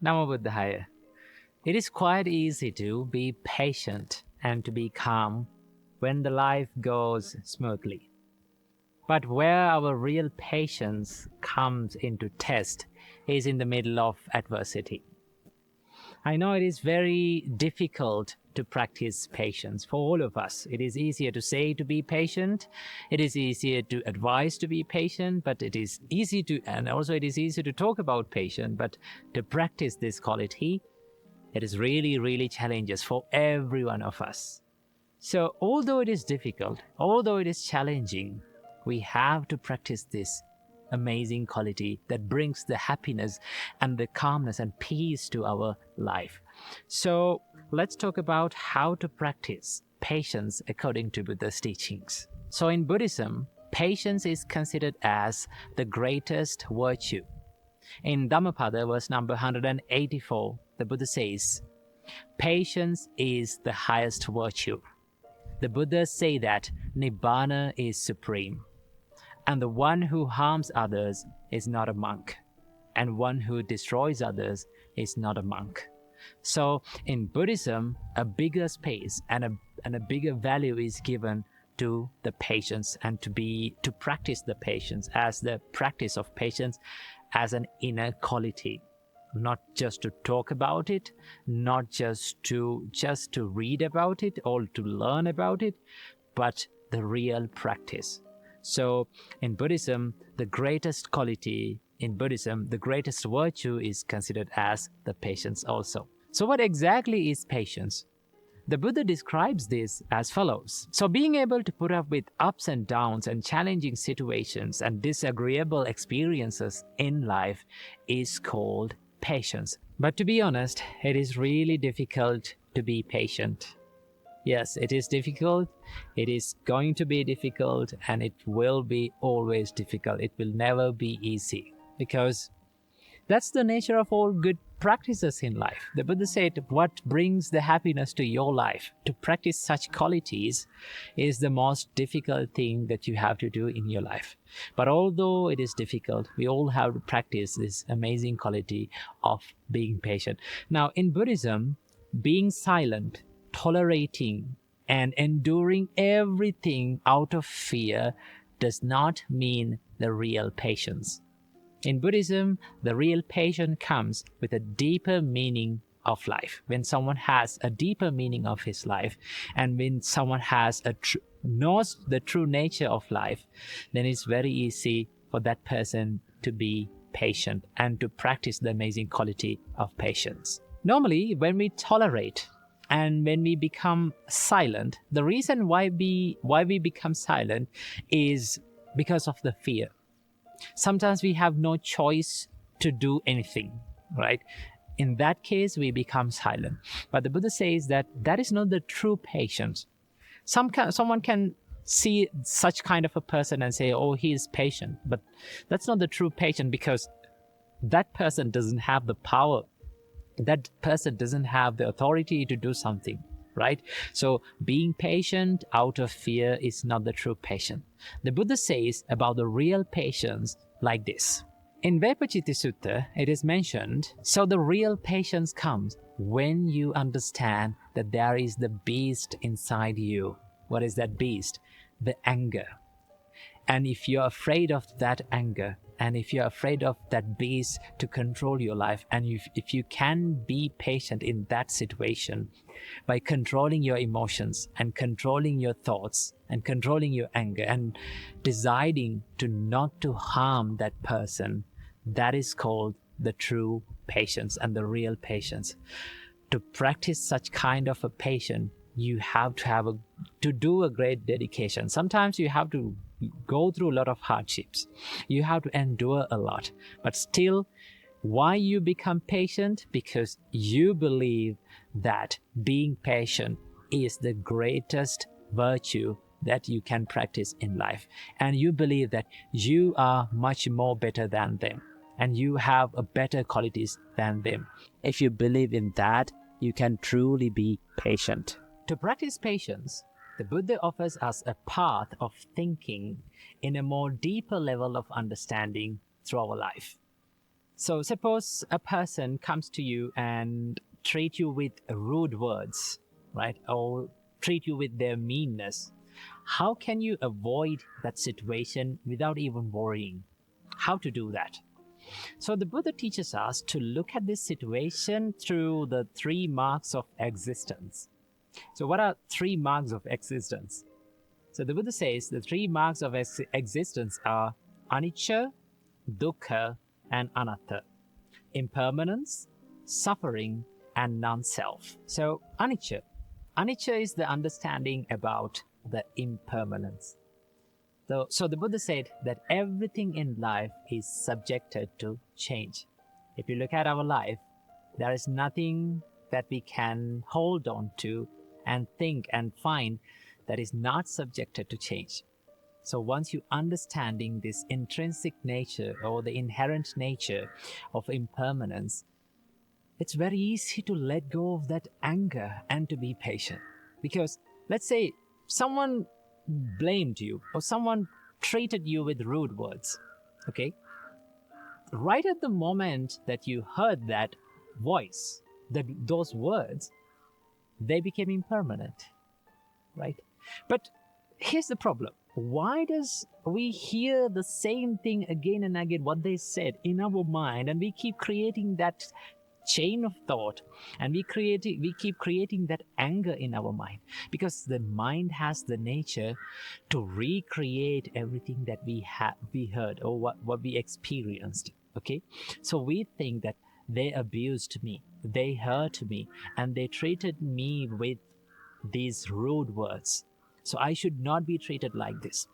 Namo Buddhaya. It is quite easy to be patient and to be calm when the life goes smoothly. But where our real patience comes into test is in the middle of adversity. I know it is very difficult to practice patience for all of us. It is easier to say to be patient. It is easier to advise to be patient, but it is easy to talk about patience, but to practice this quality, it is really challenges for every one of us. So although it is difficult, although it is challenging, we have to practice this amazing quality that brings the happiness and the calmness and peace to our life. So let's talk about how to practice patience according to Buddha's teachings. So in Buddhism, patience is considered as the greatest virtue. In Dhammapada, verse number 184, the Buddha says, patience is the highest virtue. The Buddhas say that Nibbana is supreme. And the one who harms others is not a monk. And one who destroys others is not a monk. So in Buddhism, a bigger space and a bigger value is given to the patience and to practice the patience as the practice of patience as an inner quality. Not just to talk about it, not just to read about it or to learn about it, but the real practice. So in Buddhism, the greatest quality in Buddhism, the greatest virtue is considered as the patience also. So what exactly is patience? The Buddha describes this as follows. So being able to put up with ups and downs and challenging situations and disagreeable experiences in life is called patience. But to be honest, it is really difficult to be patient. Yes, it is difficult. It is going to be difficult, and it will be always difficult. It will never be easy because that's the nature of all good practices in life. The Buddha said, what brings the happiness to your life, to practice such qualities, is the most difficult thing that you have to do in your life. But although it is difficult, we all have to practice this amazing quality of being patient. Now, in Buddhism, being silent, tolerating, and enduring everything out of fear does not mean the real patience. In Buddhism, the real patience comes with a deeper meaning of life. When someone has a deeper meaning of his life, and when someone knows the true nature of life, then it's very easy for that person to be patient and to practice the amazing quality of patience. Normally, when we tolerate and when we become silent, the reason why we become silent is because of the fear. Sometimes we have no choice to do anything, right? In that case, we become silent. But the Buddha says that that is not the true patience. Someone can see such kind of a person and say, oh, he is patient. But that's not the true patience, because that person doesn't have the power. That person doesn't have the authority to do something, right? So being patient out of fear is not the true patience. The Buddha says about the real patience like this. In Vepaciti Sutta, it is mentioned, so the real patience comes when you understand that there is the beast inside you. What is that beast? The anger. And if you're afraid of that anger, and if you're afraid of that beast to control your life, and if you can be patient in that situation by controlling your emotions and controlling your thoughts and controlling your anger and deciding to not to harm that person, that is called the true patience and the real patience. To practice such kind of a patience, you have to do a great dedication. Sometimes you have to go through a lot of hardships. You have to endure a lot. But still, why you become patient? Because you believe that being patient is the greatest virtue that you can practice in life. And you believe that you are much more better than them. And you have a better qualities than them. If you believe in that, you can truly be patient. To practice patience, the Buddha offers us a path of thinking in a more deeper level of understanding through our life. So suppose a person comes to you and treat you with rude words, right? Or treat you with their meanness. How can you avoid that situation without even worrying? How to do that? So the Buddha teaches us to look at this situation through the 3 marks of existence. So what are 3 marks of existence? So the Buddha says the 3 marks of existence are Anicca, Dukkha, and Anatta. Impermanence, suffering, and non-self. So Anicca. Anicca is the understanding about the impermanence. So the Buddha said that everything in life is subjected to change. If you look at our life, there is nothing that we can hold on to and think and find that is not subjected to change. So once you understanding this intrinsic nature or the inherent nature of impermanence, it's very easy to let go of that anger and to be patient. Because let's say someone blamed you or someone treated you with rude words, okay? Right at the moment that you heard that voice, those words, they became impermanent, right? But here's the problem. Why does we hear the same thing again and again, what they said in our mind, and we keep creating that chain of thought, and we keep creating that anger in our mind? Because the mind has the nature to recreate everything that we heard or what we experienced, okay? So we think that they abused me, they hurt me, and they treated me with these rude words, so I should not be treated like this.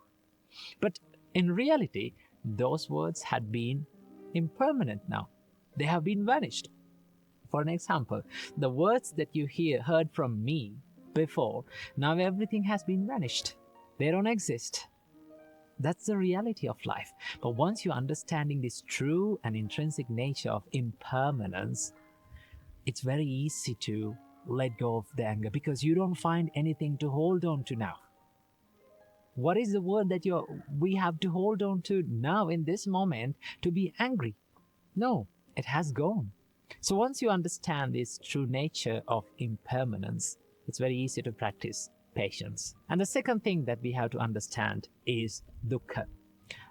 But in reality, those words had been impermanent now. They have been vanished. For an example, the words that you heard from me before, now everything has been vanished. They don't exist. That's the reality of life. But once you're understanding this true and intrinsic nature of impermanence, it's very easy to let go of the anger because you don't find anything to hold on to now. What is the word that we have to hold on to now in this moment to be angry? No, it has gone. So once you understand this true nature of impermanence, it's very easy to practice patience. And the second thing that we have to understand is dukkha.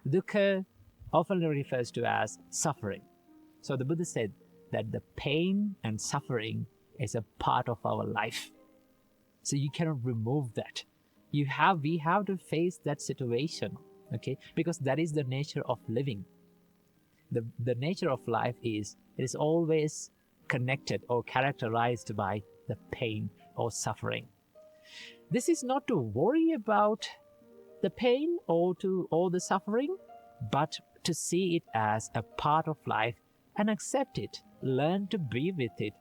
Dukkha often refers to as suffering. So the Buddha said that the pain and suffering is a part of our life. So you cannot remove that. We have to face that situation, okay? Because that is the nature of living. The nature of life is, it is always connected or characterized by the pain or suffering. This is not to worry about the pain or the suffering, but to see it as a part of life and accept it, learn to be with it,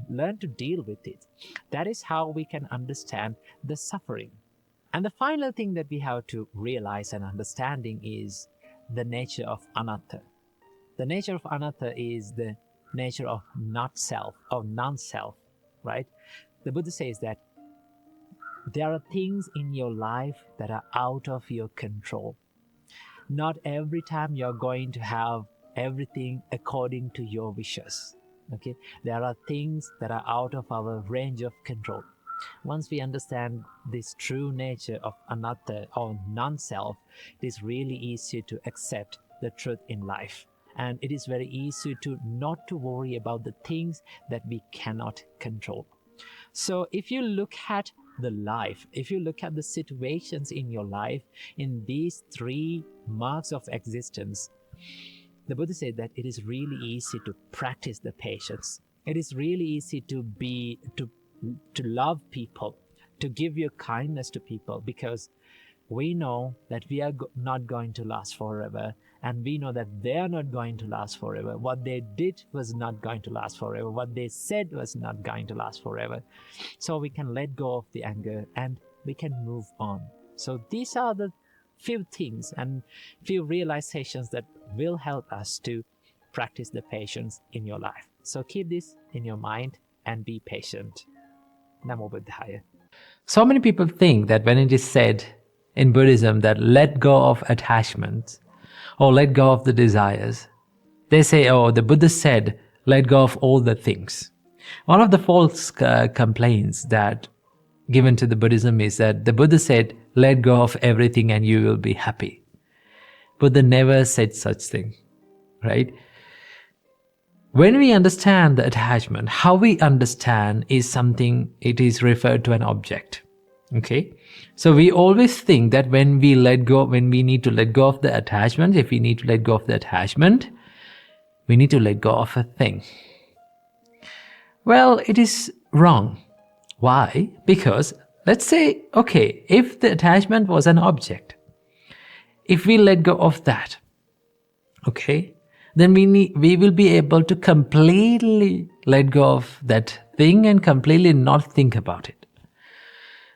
learn to deal with it. That is how we can understand the suffering. And the final thing that we have to realize and understanding is the nature of anatta. The nature of anatta is the nature of not self or non-self, right? The Buddha says that there are things in your life that are out of your control. Not every time you're going to have everything according to your wishes, okay? There are things that are out of our range of control. Once we understand this true nature of anatta or non-self, it is really easy to accept the truth in life. And it is very easy to not to worry about the things that we cannot control. So if you look at the life, if you look at the situations in your life, in these 3 marks of existence, the Buddha said that it is really easy to practice the patience. It is really easy to love people, to give your kindness to people, because we know that we are not going to last forever, and we know that they are not going to last forever. What they did was not going to last forever. What they said was not going to last forever. So we can let go of the anger and we can move on. So these are the few things and few realizations that will help us to practice the patience in your life. So keep this in your mind and be patient. Namo Buddhaya. So many people think that when it is said in Buddhism that let go of attachments or let go of the desires, They say, oh, the Buddha said, let go of all the things. One of the false complaints that given to the Buddhism is that the Buddha said, let go of everything and you will be happy. Buddha never said such thing, right? When we understand the attachment, how we understand is something, it is referred to an object. Okay? So we always think that when we need to let go of the attachment, if we need to let go of the attachment, we need to let go of a thing. Well, it is wrong. Why? Because let's say, okay, if the attachment was an object, if we let go of that, okay, then we will be able to completely let go of that thing and completely not think about it.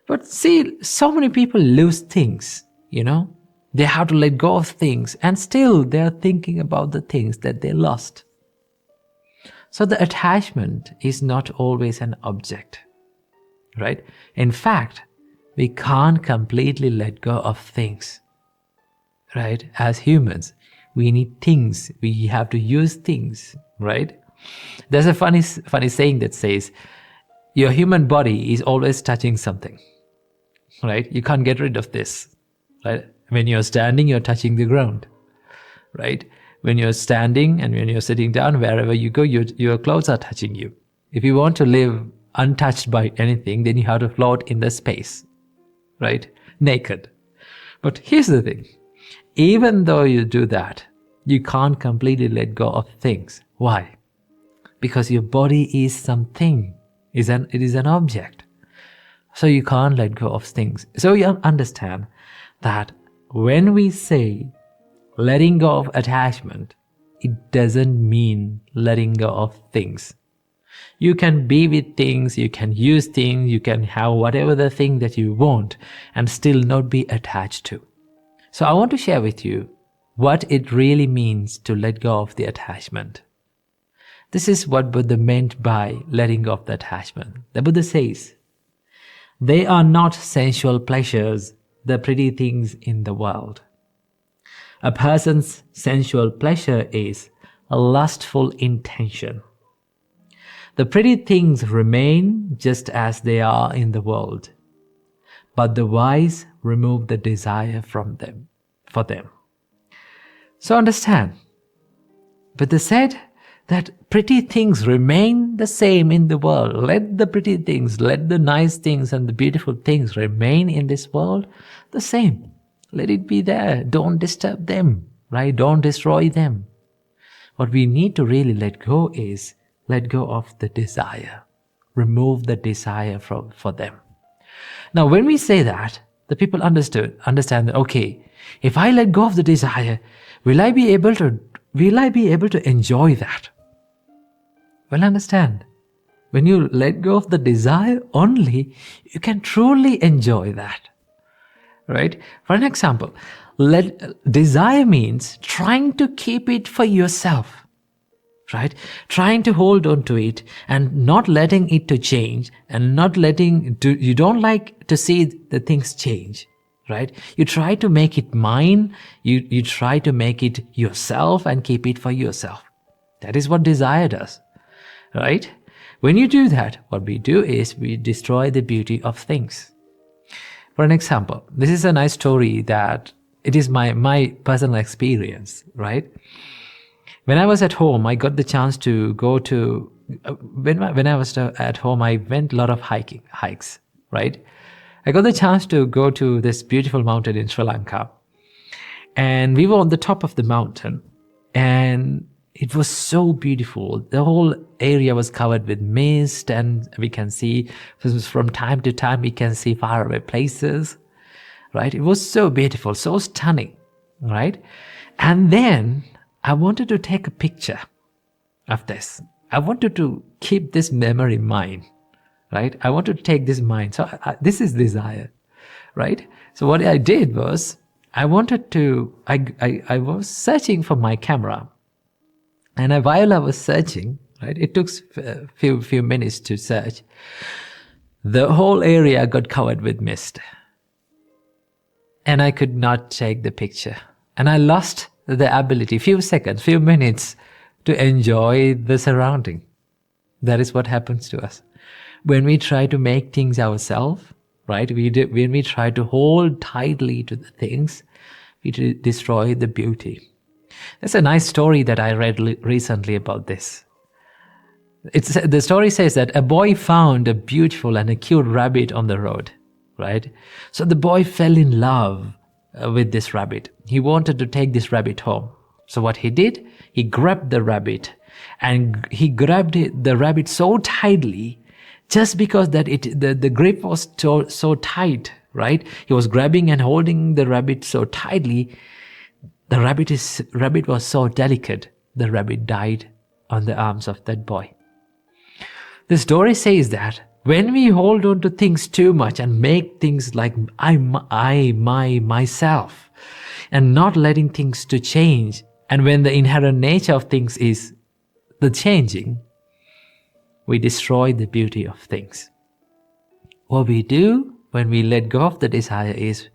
But see, so many people lose things, They have to let go of things and still they are thinking about the things that they lost. So the attachment is not always an object, right? In fact, we can't completely let go of things, right? As humans, we need things. We have to use things, right? There's a funny saying that says, your human body is always touching something, right? You can't get rid of this, right? When you're standing, you're touching the ground, right? When you're standing and when you're sitting down, wherever you go, your clothes are touching you. If you want to live untouched by anything, then you have to float in the space, right? Naked. But here's the thing. Even though you do that, you can't completely let go of things. Why? Because your body is something. It is an object. So you can't let go of things. So you understand that when we say letting go of attachment, it doesn't mean letting go of things. You can be with things, you can use things, you can have whatever the thing that you want and still not be attached to. So I want to share with you what it really means to let go of the attachment. This is what Buddha meant by letting go of the attachment. The Buddha says, they are not sensual pleasures, the pretty things in the world. A person's sensual pleasure is a lustful intention. The pretty things remain just as they are in the world, but the wise remove the desire for them. So understand, Buddha said that pretty things remain the same in the world. Let the pretty things, let the nice things and the beautiful things remain in this world the same. Let it be there. Don't disturb them, right? Don't destroy them. What we need to really let go is let go of the desire. Remove the desire for them. Now, when we say that, the people understand that, okay, if I let go of the desire, will I be able to enjoy that? Well, understand, when you let go of the desire only, you can truly enjoy that, right? For an example, desire means trying to keep it for yourself, right? Trying to hold on to it and not letting it to change and you don't like to see the things change, right? You try to make it mine, you try to make it yourself and keep it for yourself. That is what desire does, right? When you do that, what we do is we destroy the beauty of things. For an example, this is a nice story that it is my personal experience, right? When I was at home, I got the chance to go to, when I was at home, I went a lot of hikes, right? I got the chance to go to this beautiful mountain in Sri Lanka. And we were on the top of the mountain and it was so beautiful. The whole area was covered with mist and we can see, from time to time, we can see faraway places, right? It was so beautiful, so stunning, right? And then I wanted to take a picture of this. I wanted to keep this memory in mind, right? I wanted to take this in mind. So this is desire, right? So what I did was, I was searching for my camera. And while I was searching, right, it took a few minutes to search. The whole area got covered with mist. And I could not take the picture. And I lost the ability, few seconds, few minutes to enjoy the surrounding. That is what happens to us. When we try to make things ourselves, right? When we try to hold tightly to the things, we destroy the beauty. There's a nice story that I read recently about this. The story says that a boy found a beautiful and a cute rabbit on the road, right? So the boy fell in love with this rabbit. He wanted to take this rabbit home. So what he did, he grabbed the rabbit, and he grabbed the rabbit so tightly, just because that the grip was so tight, right? He was grabbing and holding the rabbit so tightly. The rabbit was so delicate. The rabbit died on the arms of that boy. The story says that when we hold on to things too much and make things like myself, and not letting things to change, and when the inherent nature of things is the changing, we destroy the beauty of things. What we do when we let go of the desire is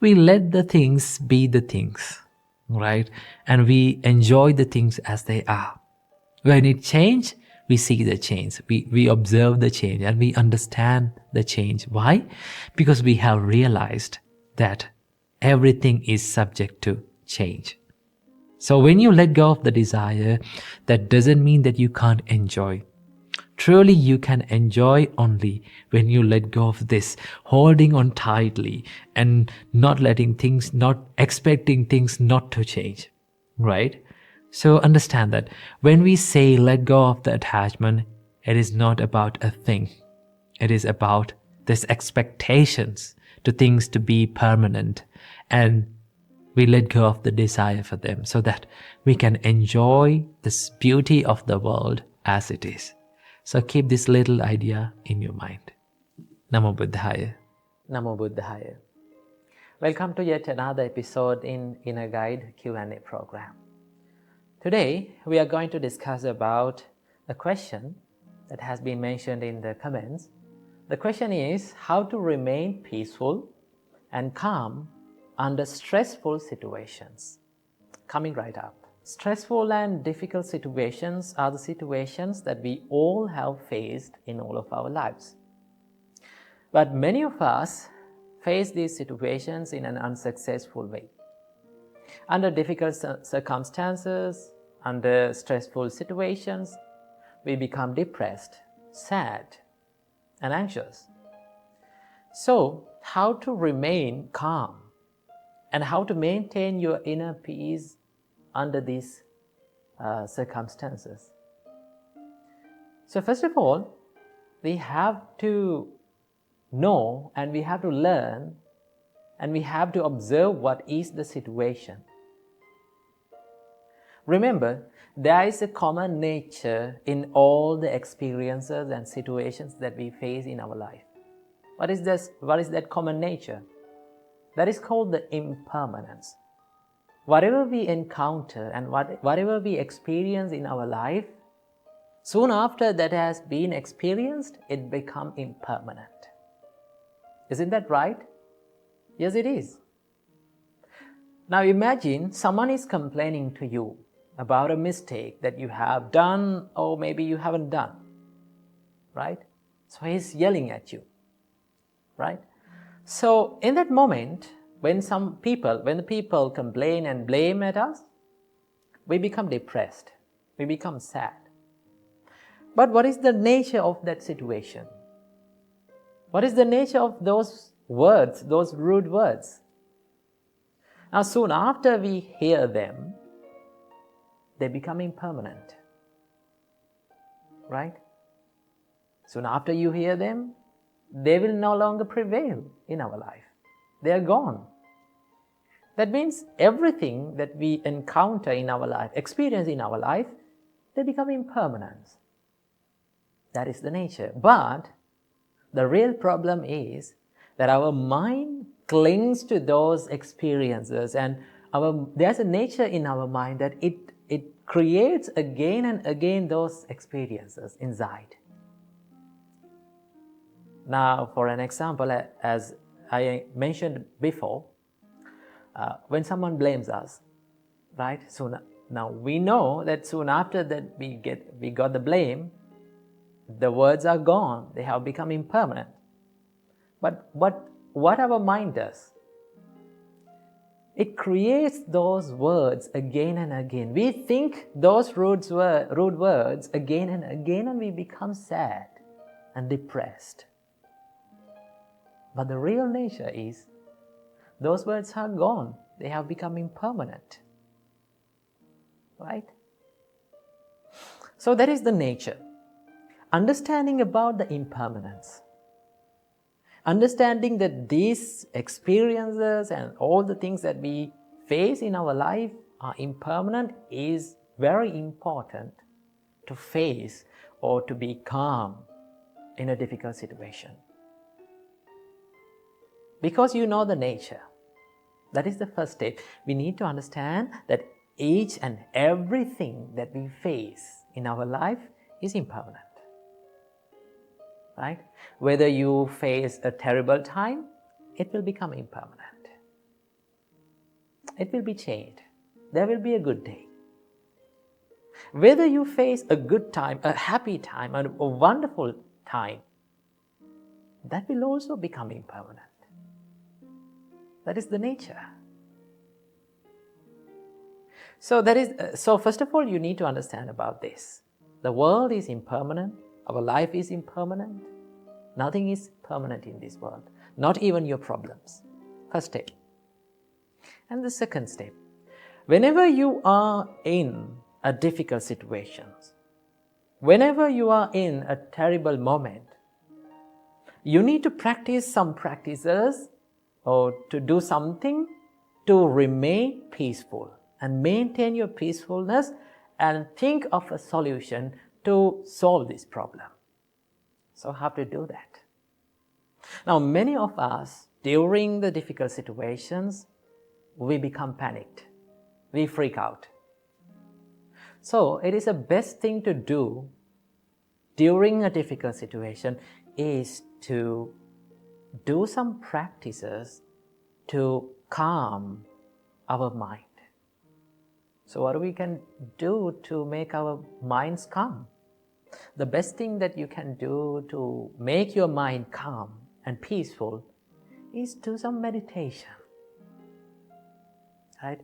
we let the things be the things, right? And we enjoy the things as they are. When it changes, we see the change. We observe the change and we understand the change. Why? Because we have realized that everything is subject to change. So when you let go of the desire, that doesn't mean that you can't enjoy. Truly, you can enjoy only when you let go of this, holding on tightly and not letting things, not expecting things not to change, right? So understand that when we say let go of the attachment, it is not about a thing. It is about these expectations to things to be permanent, and we let go of the desire for them so that we can enjoy this beauty of the world as it is. So keep this little idea in your mind. Namo Buddhaya. Namo Buddhaya. Welcome to yet another episode in Inner Guide Q&A program. Today, we are going to discuss about a question that has been mentioned in the comments. The question is how to remain peaceful and calm under stressful situations. Coming right up. Stressful and difficult situations are the situations that we all have faced in all of our lives. But many of us face these situations in an unsuccessful way. Under difficult circumstances, under stressful situations, we become depressed, sad, and anxious. So, how to remain calm and how to maintain your inner peace under these circumstances? So, first of all, we have to know and we have to learn and we have to observe what is the situation. Remember, there is a common nature in all the experiences and situations that we face in our life. What is this? What is that common nature? That is called the impermanence. Whatever we encounter and whatever we experience in our life, soon after that has been experienced, it becomes impermanent. Isn't that right? Yes, it is. Now imagine someone is complaining to you about a mistake that you have done or maybe you haven't done, right? So he's yelling at you, right? So in that moment, when the people complain and blame at us, we become depressed, we become sad. But what is the nature of that situation? What is the nature of those words, those rude words? Now soon after we hear them, they become impermanent, right? Soon after you hear them, they will no longer prevail in our life. They are gone. That means everything that we encounter in our life, experience in our life, they become impermanent. That is the nature. But the real problem is that our mind clings to those experiences, and there's a nature in our mind that it creates again and again those experiences inside. Now, for an example, as I mentioned before, when someone blames us, right? So Now we know that soon after that we got the blame, the words are gone, they have become impermanent. But what our mind does, it creates those words again and again. We think those rude words again and again, and we become sad and depressed. But the real nature is, those words are gone. They have become impermanent. Right? So that is the nature. Understanding about the impermanence. Understanding that these experiences and all the things that we face in our life are impermanent is very important to face or to be calm in a difficult situation. Because you know the nature. That is the first step. We need to understand that each and everything that we face in our life is impermanent. Right? Whether you face a terrible time, it will become impermanent. It will be changed. There will be a good day. Whether you face a good time, a happy time, a wonderful time, that will also become impermanent. That is the nature. So first of all, you need to understand about this. The world is impermanent. Our life is impermanent. Nothing is permanent in this world. Not even your problems. First step. And the second step. Whenever you are in a difficult situation, whenever you are in a terrible moment, you need to practice some practices or to do something to remain peaceful and maintain your peacefulness and think of a solution to solve this problem. So how to do that? Now, many of us, during the difficult situations, we become panicked. We freak out. So it is the best thing to do during a difficult situation is to do some practices to calm our mind. So what we can do to make our minds calm? The best thing that you can do to make your mind calm and peaceful is do some meditation. Right?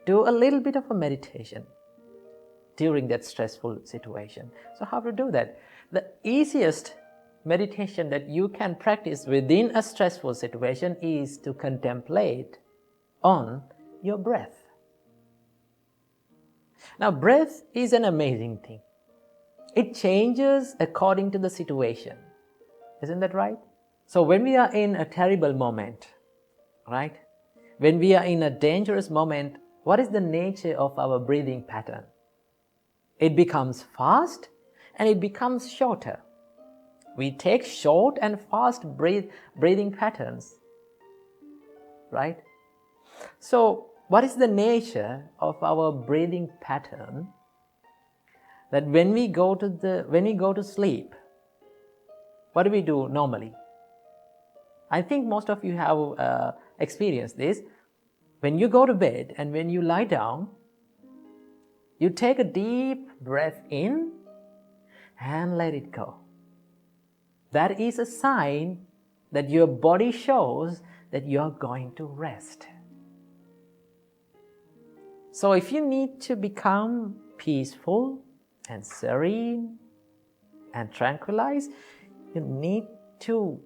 Do a little bit of a meditation during that stressful situation. So how to do that? The easiest meditation that you can practice within a stressful situation is to contemplate on your breath. Now, breath is an amazing thing. It changes according to the situation. Isn't that right? So when we are in a terrible moment, right? When we are in a dangerous moment, what is the nature of our breathing pattern? It becomes fast and it becomes shorter. We take short and fast breathing patterns, right? So what is the nature of our breathing pattern? That when we go to sleep, what do we do normally? I think most of you have experienced this. When you go to bed and when you lie down, you take a deep breath in and let it go. That is a sign that your body shows that you are going to rest. So if you need to become peaceful and serene and tranquilized, you need to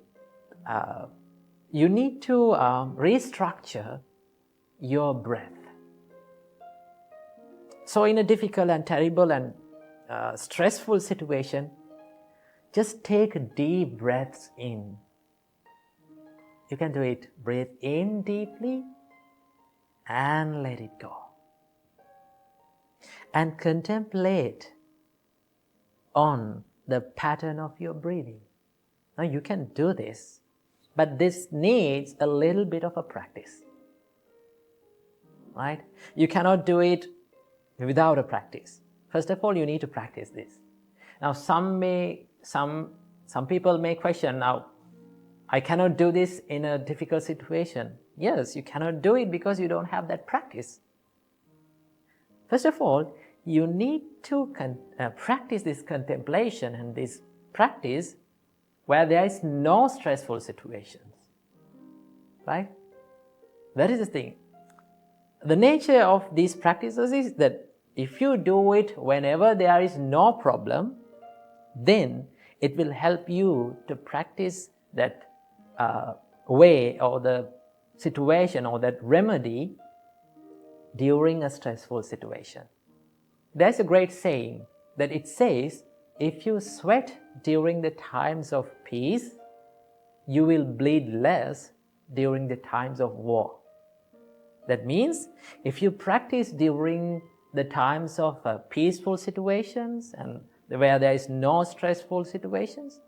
restructure your breath. So in a difficult and terrible and stressful situation, just take deep breaths in. You can do it. Breathe in deeply and let it go. And contemplate on the pattern of your breathing. Now you can do this, but this needs a little bit of a practice. Right? You cannot do it without a practice. First of all, you need to practice this. Now some people may question, now I cannot do this in a difficult situation. Yes, you cannot do it because you don't have that practice. First of all, you need to practice this contemplation and this practice where there is no stressful situations. Right? That is the thing. The nature of these practices is that if you do it whenever there is no problem, then it will help you to practice that way or the situation or that remedy during a stressful situation. There's a great saying that it says, if you sweat during the times of peace, you will bleed less during the times of war. That means if you practice during the times of peaceful situations and where there is no stressful situations,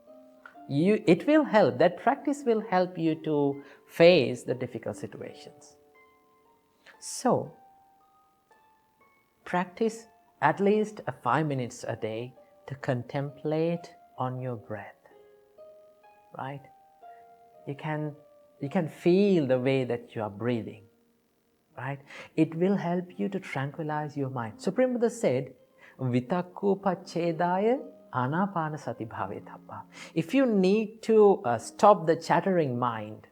it will help, that practice will help you to face the difficult situations. So, practice at least 5 minutes a day to contemplate on your breath. Right? You can feel the way that you are breathing. Right? It will help you to tranquilize your mind. Supreme Buddha said, Vitakku paccedaya anapana sati bhavetappa. If you need to stop the chattering mind,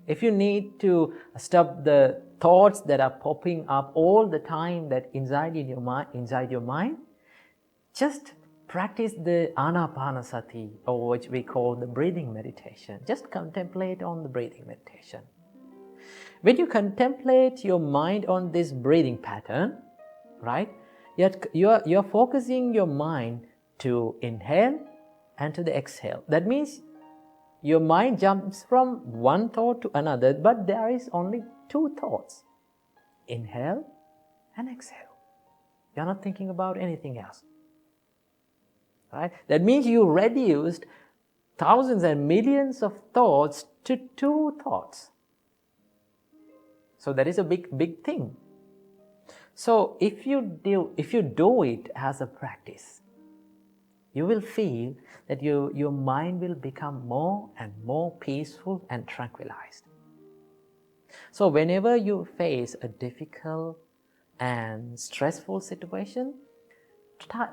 if you need to stop the thoughts that are popping up all the time that inside your mind, just practice the anapanasati, or which we call the breathing meditation. Just contemplate on the breathing meditation. When you contemplate your mind on this breathing pattern, right, you're focusing your mind to inhale and to the exhale. That means your mind jumps from one thought to another, but there is only two thoughts. Inhale and exhale. You're not thinking about anything else. Right? That means you reduced thousands and millions of thoughts to two thoughts. So that is a big thing. So if you do it as a practice, you will feel that your mind will become more and more peaceful and tranquilized. So whenever you face a difficult and stressful situation,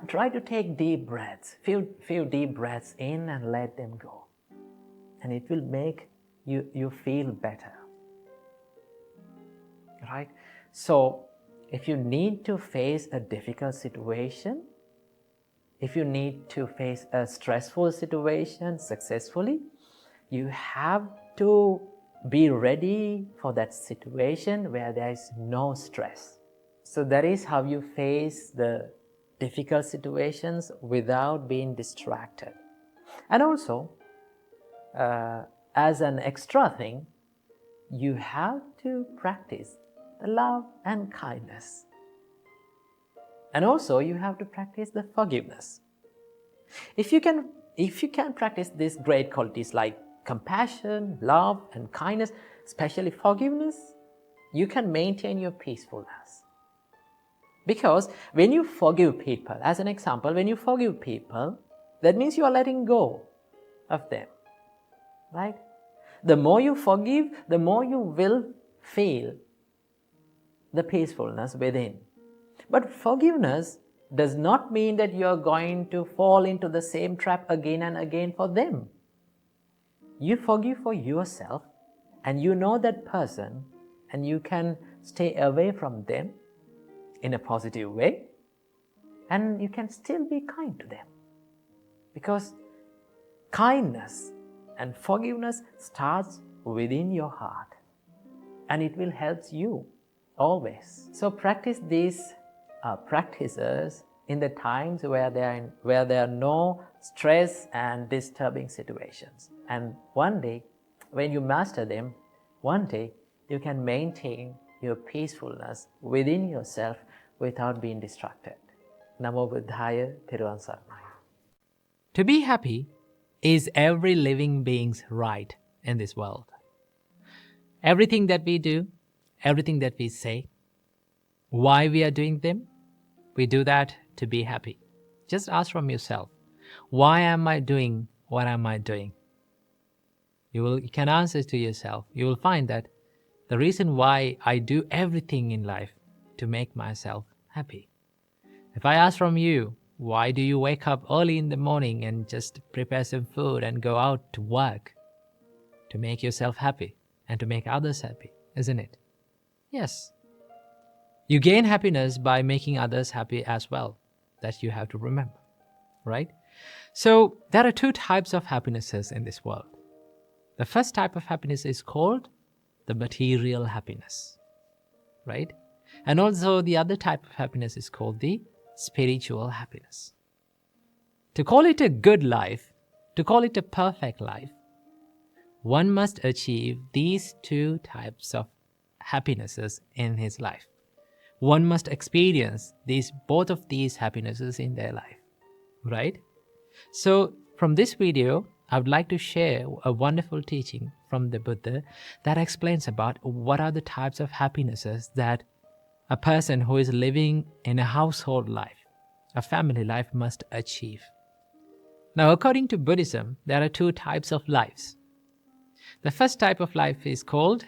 try to take deep breaths, few deep breaths in and let them go. And it will make you feel better. Right? So, if you need to face a difficult situation, if you need to face a stressful situation successfully, you have to be ready for that situation where there is no stress. So that is how you face the difficult situations without being distracted. And also, as an extra thing, you have to practice the love and kindness. And also you have to practice the forgiveness. If you can practice these great qualities like compassion, love and kindness, especially forgiveness, you can maintain your peacefulness. Because when you forgive people, as an example, when you forgive people, that means you are letting go of them. Right? The more you forgive, the more you will feel the peacefulness within. But forgiveness does not mean that you are going to fall into the same trap again and again for them. You forgive for yourself and you know that person and you can stay away from them in a positive way and you can still be kind to them. Because kindness and forgiveness starts within your heart and it will help you always. So practice these practices in the times where there are no stress and disturbing situations. And one day, when you master them, one day you can maintain your peacefulness within yourself without being distracted. Namo Buddhaya, Thiruvan Saranai. To be happy is every living being's right in this world. Everything that we do, everything that we say, why we are doing them, we do that to be happy. Just ask from yourself, why am I doing what am I doing? You can answer to yourself. You will find that the reason why I do everything in life to make myself happy. If I ask from you, why do you wake up early in the morning and just prepare some food and go out to work? To make yourself happy and to make others happy, isn't it? Yes. You gain happiness by making others happy as well. That you have to remember, right? So there are two types of happinesses in this world. The first type of happiness is called the material happiness, right? And also the other type of happiness is called the spiritual happiness. To call it a good life, to call it a perfect life, one must achieve these two types of happinesses in his life. One must experience both of these happinesses in their life, right? So from this video, I would like to share a wonderful teaching from the Buddha that explains about what are the types of happinesses that a person who is living in a household life, a family life, must achieve. Now, according to Buddhism, there are two types of lives. The first type of life is called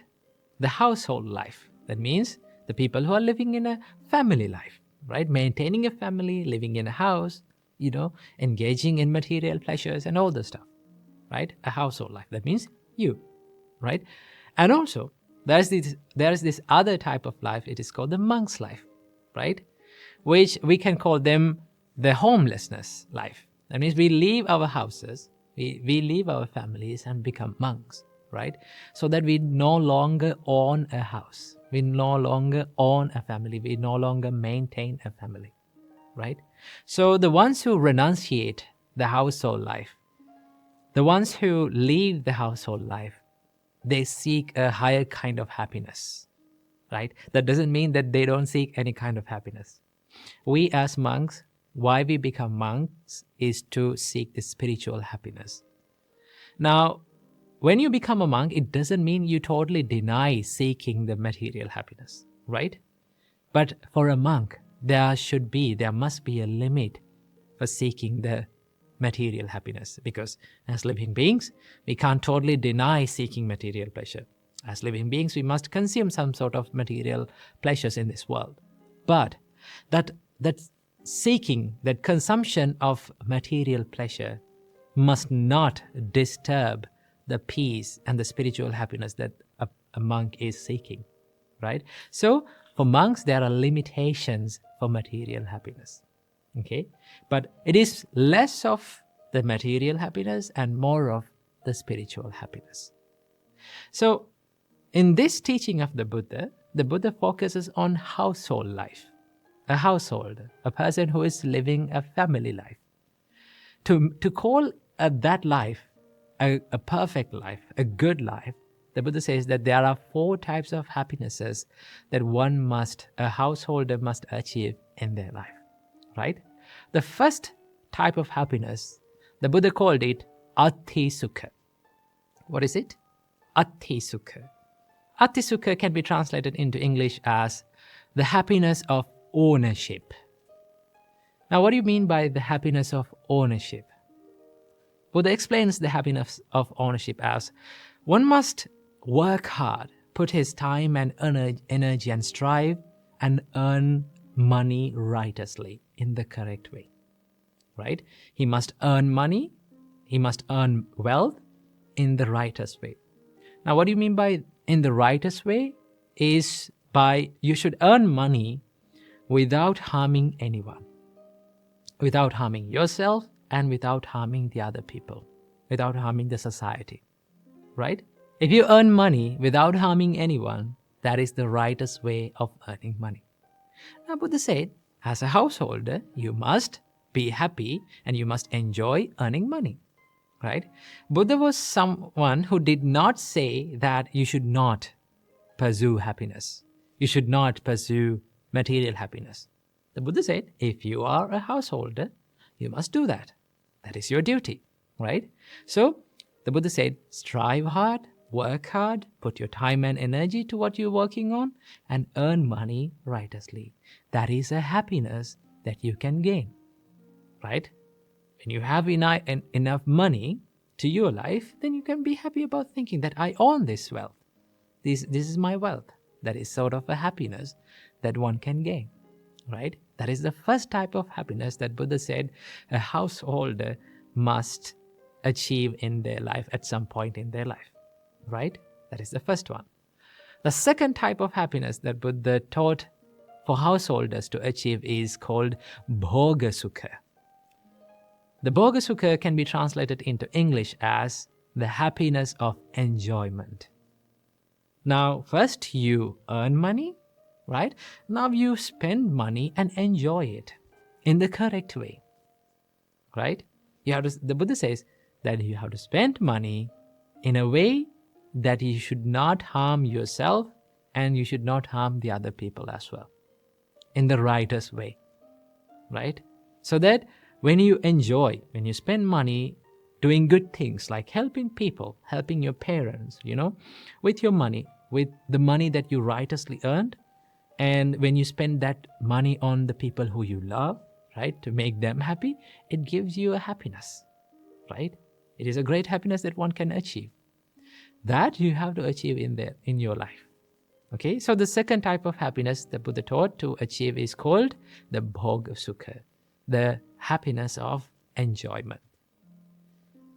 the household life. That means the people who are living in a family life, right? Maintaining a family, living in a house, engaging in material pleasures and all the stuff, right? A household life. That means you, right? And also, there is this other type of life. It is called the monk's life, right? Which we can call them the homelessness life. That means we leave our houses, we leave our families and become monks, right? So that we no longer own a house. We no longer own a family. We no longer maintain a family, right? So the ones who renunciate the household life, the ones who leave the household life, they seek a higher kind of happiness, right? That doesn't mean that they don't seek any kind of happiness. We as monks, why we become monks is to seek the spiritual happiness. Now, when you become a monk, it doesn't mean you totally deny seeking the material happiness, right? But for a monk, there must be a limit for seeking the material happiness, because as living beings, we can't totally deny seeking material pleasure. As living beings, we must consume some sort of material pleasures in this world. But that seeking, that consumption of material pleasure must not disturb the peace and the spiritual happiness that a monk is seeking, right? So for monks, there are limitations for material happiness, okay? But it is less of the material happiness and more of the spiritual happiness. So in this teaching of the Buddha focuses on household life, a household, a person who is living a family life. To call that life a perfect life, a good life, the Buddha says that there are 4 types of happinesses that a householder must achieve in their life, right? The first type of happiness, the Buddha called it Ati Sukha. What is it? Ati Sukha. Ati Sukha can be translated into English as the happiness of ownership. Now, what do you mean by the happiness of ownership? Buddha explains the happiness of ownership as one must work hard, put his time and energy and strive and earn money righteously in the correct way, right? He must earn money, he must earn wealth in the righteous way. Now, what do you mean by in the righteous way? Is by you should earn money without harming anyone, without harming yourself and without harming the other people, without harming the society, right? If you earn money without harming anyone, that is the righteous way of earning money. Now, Buddha said, as a householder, you must be happy and you must enjoy earning money, right? Buddha was someone who did not say that you should not pursue happiness. You should not pursue material happiness. The Buddha said, if you are a householder, you must do that. That is your duty, right? So the Buddha said, strive hard, work hard, put your time and energy to what you're working on, and earn money righteously. That is a happiness that you can gain, right? When you have enough money to your life, then you can be happy about thinking that I own this wealth. This is my wealth. That is sort of a happiness that one can gain, right? That is the first type of happiness that Buddha said a householder must achieve in their life at some point in their life, right? That is the first one. The second type of happiness that Buddha taught for householders to achieve is called bhoga sukha. The bhoga sukha can be translated into English as the happiness of enjoyment. Now, first you earn money, right? Now you spend money and enjoy it in the correct way, right? The Buddha says that you have to spend money in a way that you should not harm yourself and you should not harm the other people as well, in the righteous way, right? So that when you spend money doing good things like helping people, helping your parents, with your money, with the money that you righteously earned, and when you spend that money on the people who you love, right, to make them happy, it gives you a happiness, right? It is a great happiness that one can achieve. That you have to achieve in your life. Okay, so the second type of happiness the Buddha taught to achieve is called the bhoga sukha, the happiness of enjoyment.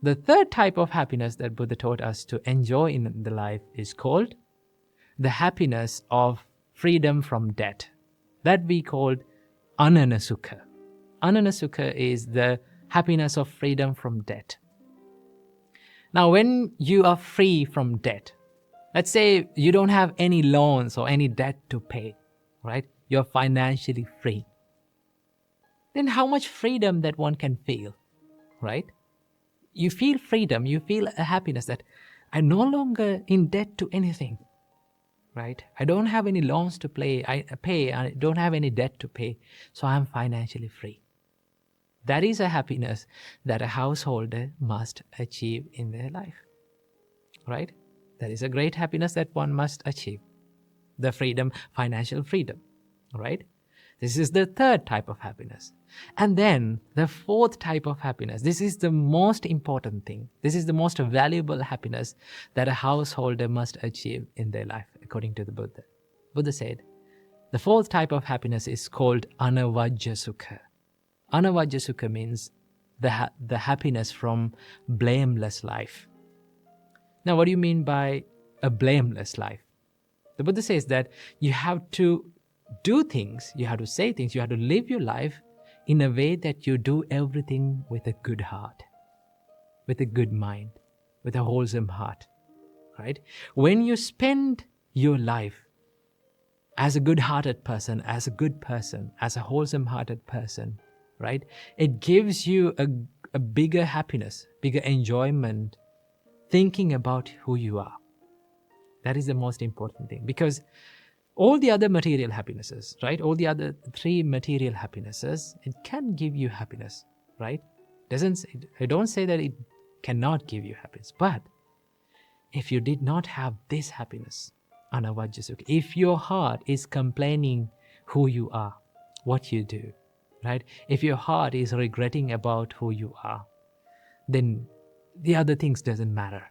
The third type of happiness that Buddha taught us to enjoy in the life is called the happiness of freedom from debt. That we called ananasukha. Ananasukha is the happiness of freedom from debt. Now, when you are free from debt, let's say you don't have any loans or any debt to pay, right? You're financially free. Then how much freedom that one can feel, right? You feel freedom, you feel a happiness that I'm no longer in debt to anything, right? I don't have any loans to pay, I don't have any debt to pay, so I'm financially free. That is a happiness that a householder must achieve in their life, right? That is a great happiness that one must achieve. The freedom, financial freedom, right? This is the third type of happiness. And then the fourth type of happiness, this is the most important thing. This is the most valuable happiness that a householder must achieve in their life, according to the Buddha. Buddha said, the fourth type of happiness is called anavajja sukha. Anavajja sukha means the happiness from blameless life. Now, what do you mean by a blameless life? The Buddha says that you have to do things, you have to say things, you have to live your life in a way that you do everything with a good heart, with a good mind, with a wholesome heart, right? When you spend your life as a good-hearted person, as a good person, as a wholesome-hearted person, right? It gives you a bigger happiness, bigger enjoyment, thinking about who you are. That is the most important thing, because all the other material happinesses, right? All the other three material happinesses, it can give you happiness, right? I don't say that it cannot give you happiness, but if you did not have this happiness, anavajja sukha, if your heart is complaining who you are, what you do, right? If your heart is regretting about who you are, then the other things doesn't matter,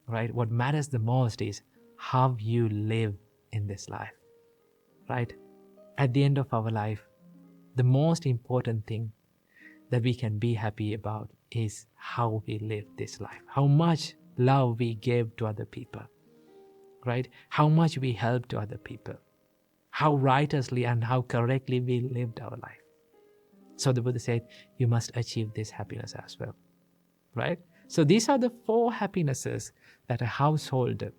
right? What matters the most is how you live in this life, right? At the end of our life, the most important thing that we can be happy about is how we live this life, how much love we gave to other people, right? How much we helped to other people, how righteously and how correctly we lived our life. So the Buddha said, you must achieve this happiness as well, right? So these are the four happinesses that a householder,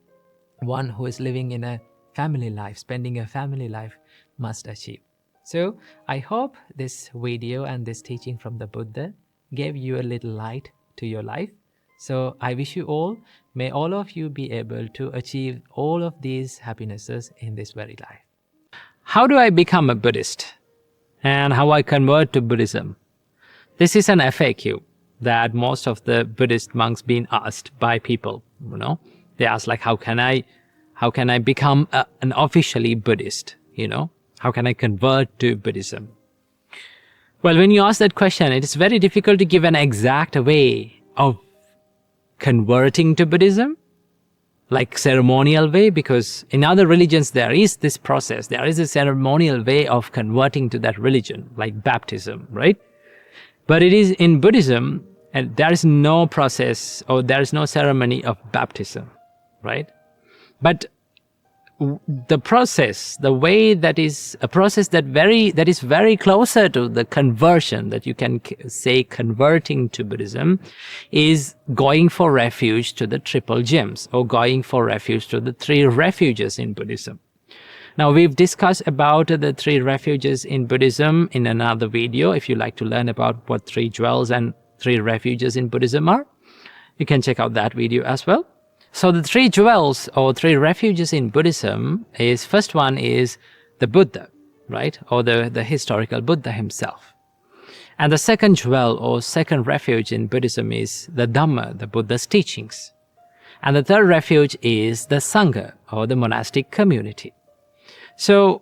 one who is living in a family life, spending a family life, must achieve. So I hope this video and this teaching from the Buddha gave you a little light to your life. So I wish you all, may all of you be able to achieve all of these happinesses in this very life. How do I become a Buddhist? And how I convert to Buddhism? This is an FAQ that most of the Buddhist monks been asked by people, They ask like, how can I become an officially Buddhist, How can I convert to Buddhism? Well, when you ask that question, it is very difficult to give an exact way of converting to Buddhism. like ceremonial way, because in other religions there is this process, there is a ceremonial way of converting to that religion, like baptism, right? But it is in Buddhism, and there is no process or there is no ceremony of baptism, right? But the process, the way that is a process that is very closer to the conversion, that you can say converting to Buddhism, is going for refuge to the triple gems, or going for refuge to the 3 refuges in Buddhism. Now, we've discussed about the 3 refuges in Buddhism in another video. If you like to learn about what 3 jewels and 3 refuges in Buddhism are, you can check out that video as well. So the 3 jewels or 3 refuges in Buddhism is, first one is the Buddha, right? Or the historical Buddha himself. And the second jewel or second refuge in Buddhism is the Dhamma, the Buddha's teachings. And the third refuge is the Sangha, or the monastic community. So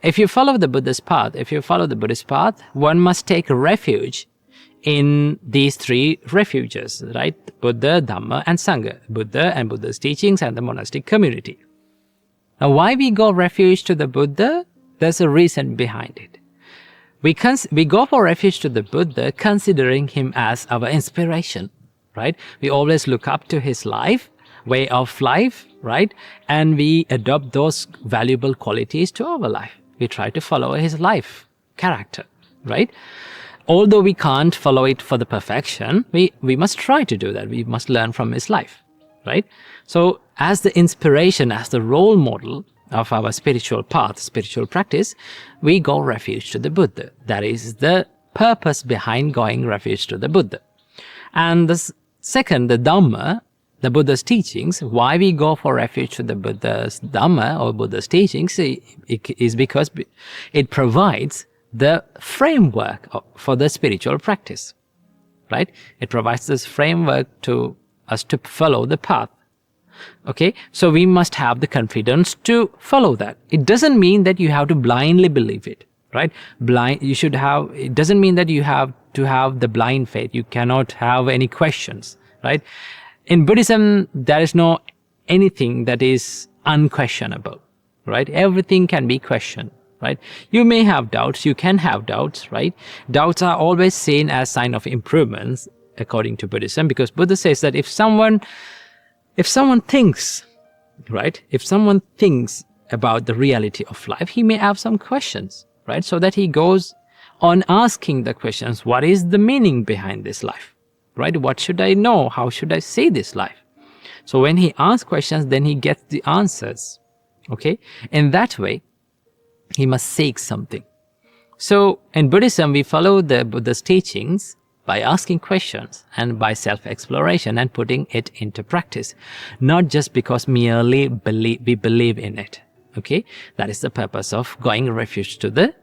if you follow the Buddhist path, if you follow the Buddhist path, one must take refuge in these 3 refuges, right? Buddha, Dhamma, and Sangha. Buddha and Buddha's teachings and the monastic community. Now, why we go refuge to the Buddha? There's a reason behind it. We go for refuge to the Buddha considering him as our inspiration, right? We always look up to his life, way of life, right? And we adopt those valuable qualities to our life. We try to follow his life, character, right? Although we can't follow it for the perfection, we must try to do that. We must learn from his life, right? So as the inspiration, as the role model of our spiritual path, spiritual practice, we go refuge to the Buddha. That is the purpose behind going refuge to the Buddha. And the second, the Dhamma, the Buddha's teachings, why we go for refuge to the Buddha's Dhamma or Buddha's teachings is because it provides the framework for the spiritual practice, right? It provides this framework to us to follow the path. Okay, so we must have the confidence to follow that. It doesn't mean that you have to blindly believe it, right? It doesn't mean that you have to have the blind faith. You cannot have any questions, right? In Buddhism, there is no anything that is unquestionable, right? Everything can be questioned. Right? You may have doubts, you can have doubts, right? Doubts are always seen as sign of improvements according to Buddhism, because Buddha says that if someone thinks, right? If someone thinks about the reality of life, he may have some questions, right? So that he goes on asking the questions, what is the meaning behind this life, right? What should I know? How should I see this life? So when he asks questions, then he gets the answers, okay? In that way, he must seek something. So in Buddhism, we follow the Buddha's teachings by asking questions and by self-exploration and putting it into practice, not just because merely we believe in it. Okay, that is the purpose of going refuge to the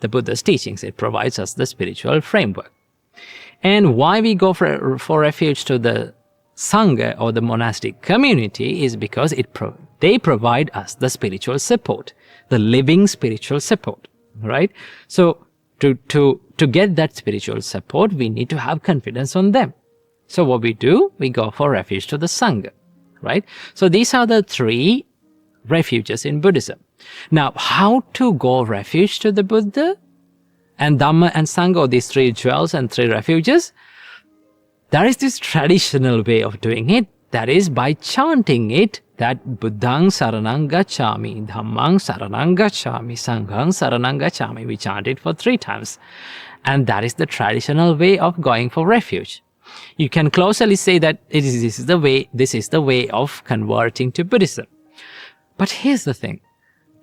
Buddha's teachings. It provides us the spiritual framework. And why we go for refuge to the Sangha or the monastic community is because they provide us the spiritual support, the living spiritual support, right? So to get that spiritual support, we need to have confidence on them. So what we do, we go for refuge to the Sangha, right? So these are the 3 refuges in Buddhism. Now, how to go refuge to the Buddha and Dhamma and Sangha, or these 3 jewels and 3 refuges? There is this traditional way of doing it, that is by chanting it, that Buddhang Saranang Gacchami, Dhammang Saranang Gacchami, Sanghang Saranang Gacchami. We chant it for 3 times. And that is the traditional way of going for refuge. You can closely say that this is the way of converting to Buddhism. But here's the thing.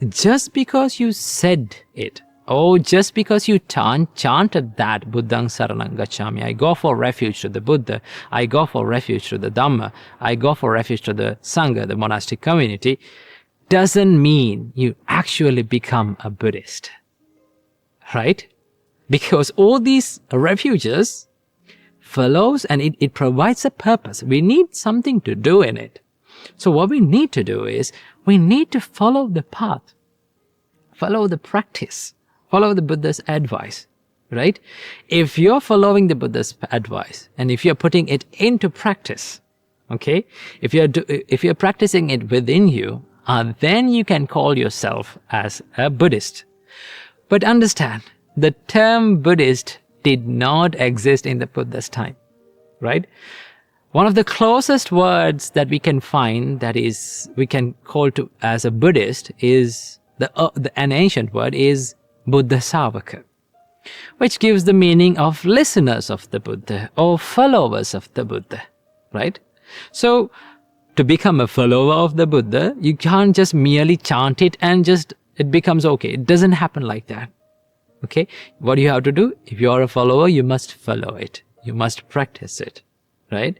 Just because you said it, or just because you chanted that Buddhang Saranang Gacchami, I go for refuge to the Buddha, I go for refuge to the Dhamma, I go for refuge to the Sangha, the monastic community, doesn't mean you actually become a Buddhist, right? Because all these refuges follows and it provides a purpose. We need something to do in it. So what we need to do is we need to follow the path, follow the practice, follow the Buddha's advice, right? If you're following the Buddha's advice and if you're putting it into practice, Okay, if you're practicing it within you, then you can call yourself as a Buddhist. But understand, the term Buddhist did not exist in the Buddha's time, right? One of the closest words that we can find that is we can call to as a Buddhist is an ancient word is Buddha Savaka, which gives the meaning of listeners of the Buddha or followers of the Buddha, right? So, to become a follower of the Buddha, you can't just merely chant it and just it becomes okay. It doesn't happen like that. Okay? What you have to do, if you are a follower, you must follow it. You must practice it, right?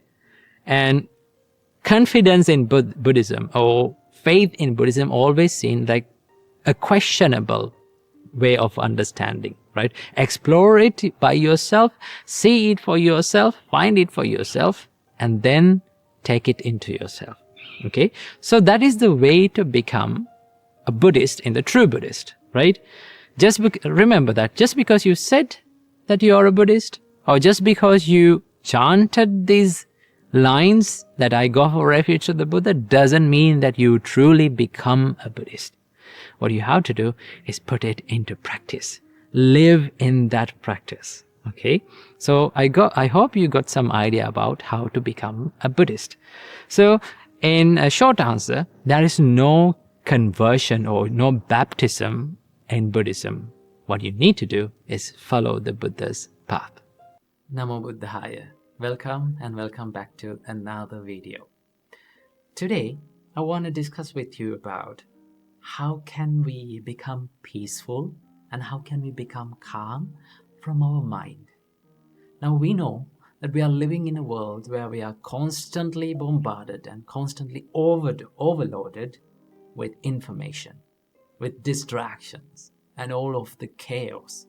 And confidence in Buddhism or faith in Buddhism always seen like a questionable way of understanding, right? Explore it by yourself, see it for yourself, find it for yourself, and then take it into yourself. Okay? So that is the way to become a Buddhist in the true Buddhist, right? Remember that just because you said that you are a Buddhist, or just because you chanted these lines that I go for refuge to the Buddha, doesn't mean that you truly become a Buddhist. What you have to do is put it into practice. Live in that practice. Okay, so I hope you got some idea about how to become a Buddhist. So in a short answer, there is no conversion or no baptism in Buddhism. What you need to do is follow the Buddha's path. Namo Buddhaya. Welcome and welcome back to another video. Today, I want to discuss with you about how can we become peaceful and how can we become calm from our mind. Now we know that we are living in a world where we are constantly bombarded and constantly overloaded with information, with distractions and all of the chaos.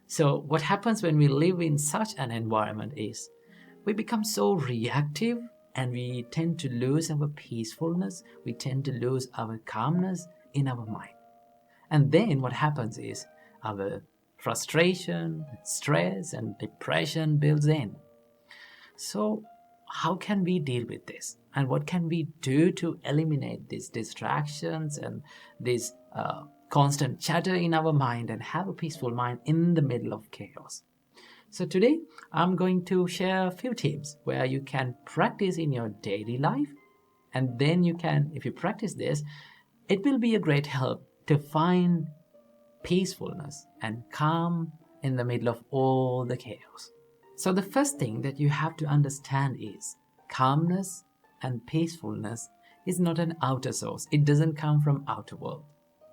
So what happens when we live in such an environment is we become so reactive and we tend to lose our peacefulness, we tend to lose our calmness in our mind. And then what happens is our frustration, stress, and depression builds in. So how can we deal with this? And what can we do to eliminate these distractions and this constant chatter in our mind and have a peaceful mind in the middle of chaos? So today, I'm going to share a few tips where you can practice in your daily life. And then you can, if you practice this, it will be a great help to find peacefulness and calm in the middle of all the chaos. So the first thing that you have to understand is calmness and peacefulness is not an outer source. It doesn't come from outer world,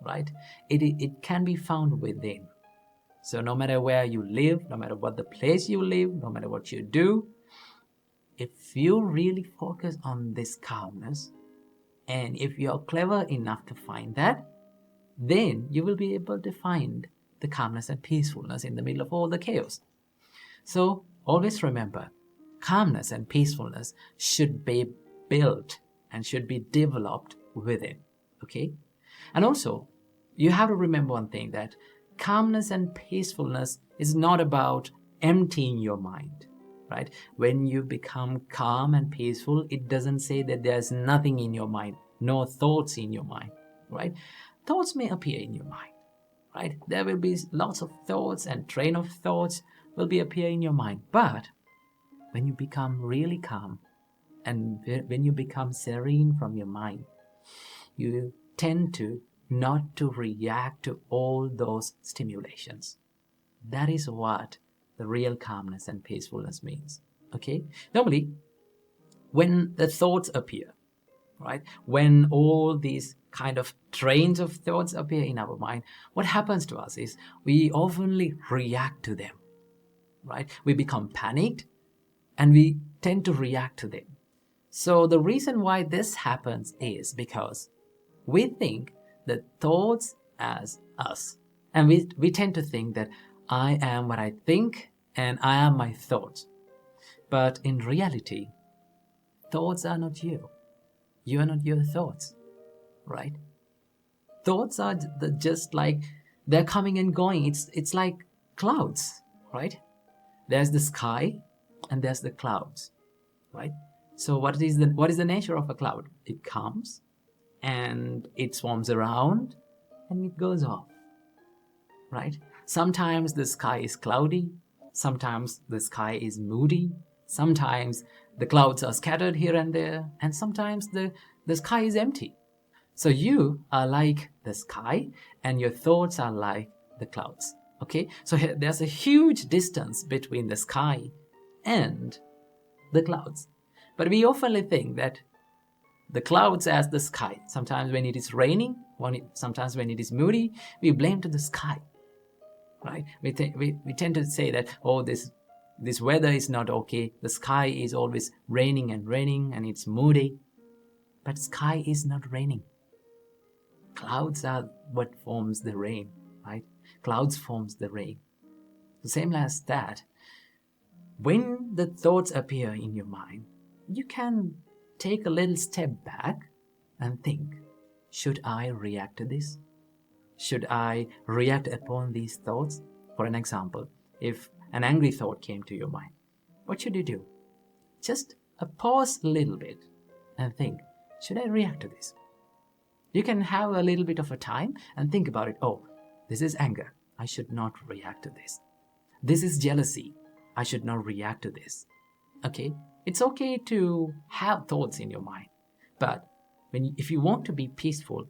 right? It can be found within. So no matter where you live, no matter what the place you live, no matter what you do, if you really focus on this calmness, and if you're clever enough to find that, then you will be able to find the calmness and peacefulness in the middle of all the chaos. So always remember, calmness and peacefulness should be built and should be developed within, okay? And also, you have to remember one thing, that calmness and peacefulness is not about emptying your mind, right? When you become calm and peaceful, it doesn't say that there's nothing in your mind, no thoughts in your mind, right? Thoughts may appear in your mind, right? There will be lots of thoughts and train of thoughts will be appear in your mind. But when you become really calm and when you become serene from your mind, you tend to not to react to all those stimulations. That is what the real calmness and peacefulness means, okay? Normally, when the thoughts appear, right? When all these kind of trains of thoughts appear in our mind, what happens to us is we oftenly react to them, right? We become panicked and we tend to react to them. So the reason why this happens is because we think that thoughts as us. And we tend to think that I am what I think and I am my thoughts. But in reality, thoughts are not you. You are not your thoughts, right? Thoughts are just like, they're coming and going. It's like clouds, right? There's the sky and there's the clouds, right? So what is the nature of a cloud? It comes and it swarms around and it goes off, right? Sometimes the sky is cloudy, sometimes the sky is moody, sometimes the clouds are scattered here and there, and sometimes the sky is empty. So you are like the sky and your thoughts are like the clouds. Okay, so there's a huge distance between the sky and the clouds. But we often think that the clouds as the sky. Sometimes when it is raining, sometimes when it is moody, we blame to the sky, right? We tend to say that, oh, this weather is not okay. The sky is always raining and it's moody. But sky is not raining. Clouds are what forms the rain, right? Clouds forms the rain. The same as that, when the thoughts appear in your mind, you can take a little step back and think, should I react to this? Should I react upon these thoughts? For an example, if an angry thought came to your mind, what should you do? Just pause a little bit and think, should I react to this? You can have a little bit of a time and think about it. Oh, this is anger. I should not react to this. This is jealousy. I should not react to this. Okay? It's okay to have thoughts in your mind. But if you want to be peaceful,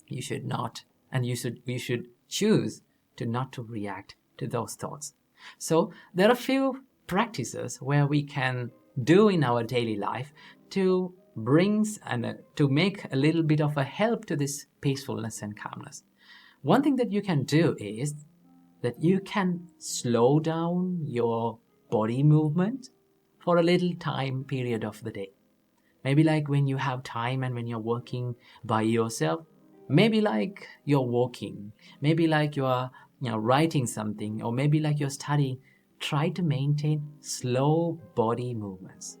you should not, and you should choose to not to react to those thoughts. So there are a few practices where we can do in our daily life to to make a little bit of a help to this peacefulness and calmness. One thing that you can do is that you can slow down your body movement for a little time period of the day. Maybe like when you have time and when you're working by yourself, maybe like you're walking, maybe like you're writing something, or maybe like you're studying. Try to maintain slow body movements.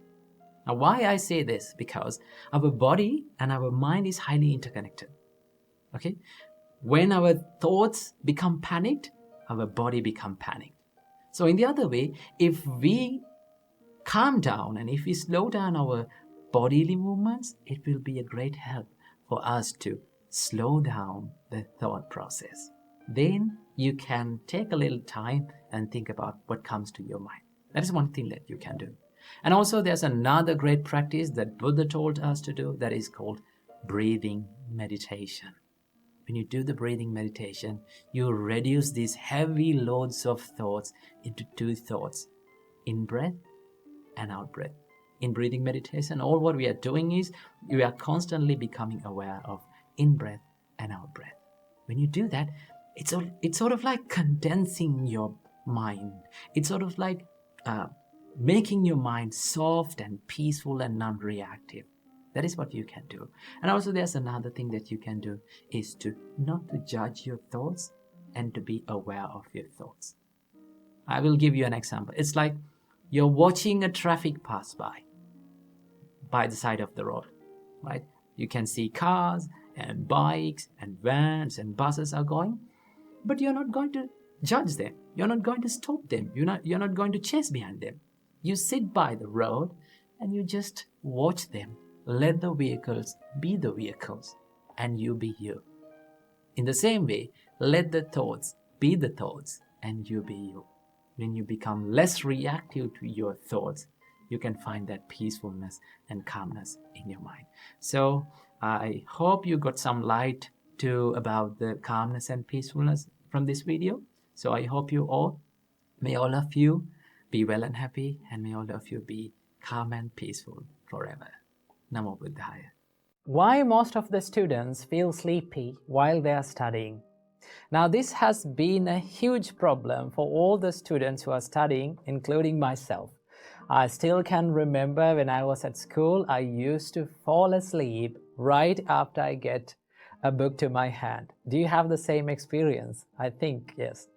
Now, why I say this? Because our body and our mind is highly interconnected. Okay? When our thoughts become panicked, our body becomes panicked. So in the other way, if we calm down and if we slow down our bodily movements, it will be a great help for us to slow down the thought process. Then you can take a little time and think about what comes to your mind. That is one thing that you can do. And also there's another great practice that Buddha told us to do, that is called breathing meditation. When you do the breathing meditation, you reduce these heavy loads of thoughts into two thoughts, in breath and out breath. In breathing meditation, all what we are doing is we are constantly becoming aware of in breath and out breath. When you do that, it's sort of like condensing your mind. It's sort of like making your mind soft and peaceful and non-reactive. That is what you can do. And also there's another thing that you can do is to not to judge your thoughts and to be aware of your thoughts. I will give you an example. It's like you're watching a traffic pass by the side of the road, right? You can see cars and bikes and vans and buses are going, but you're not going to judge them. You're not going to stop them. You're not going to chase behind them. You sit by the road and you just watch them. Let the vehicles be the vehicles and you be you. In the same way, let the thoughts be the thoughts and you be you. When you become less reactive to your thoughts, you can find that peacefulness and calmness in your mind. So I hope you got some light about the calmness and peacefulness from this video. So I hope may all of you be well and happy, and may all of you be calm and peaceful forever. Namo Buddhaya. Why most of the students feel sleepy while they are studying? Now, this has been a huge problem for all the students who are studying, including myself. I still can remember when I was at school, I used to fall asleep right after I get a book to my hand. Do you have the same experience? I think yes.